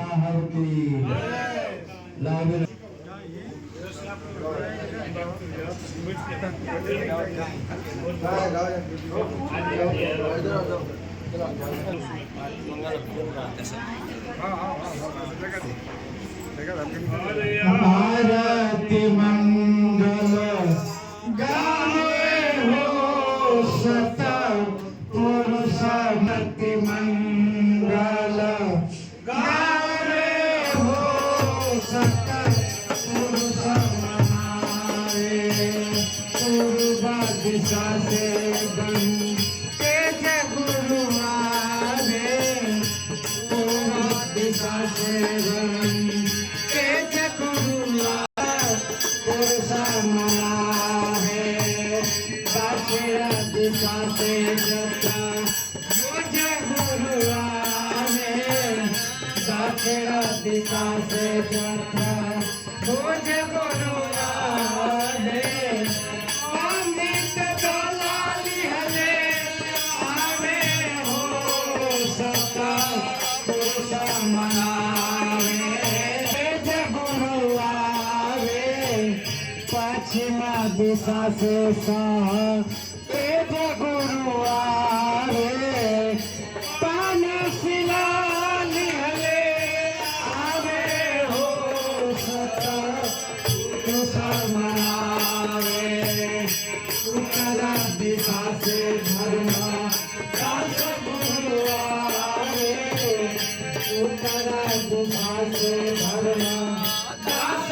महाराज की लाभ आरती मंगल गावे हो सता पुरुष मति मंगल गावे हो सता पुरुष मनावे पूर्व दिशा से तेज गुरु आवे पूर्व दिशा से दिशा से जता मुझे गुरु आवे दक्षिण दिशा से जता मुझे गुरु आवे अमृत दलाली हले आवे हो सता पुरुष मनावे मुझे गुरु आवे पश्चिम दिशा से सा गुरु आवे पान सिलाली हले आवे हो सता मनावे उत्तर दिशा से धर्म दास गुरु आवे उत्तर दिशा से धर्म दास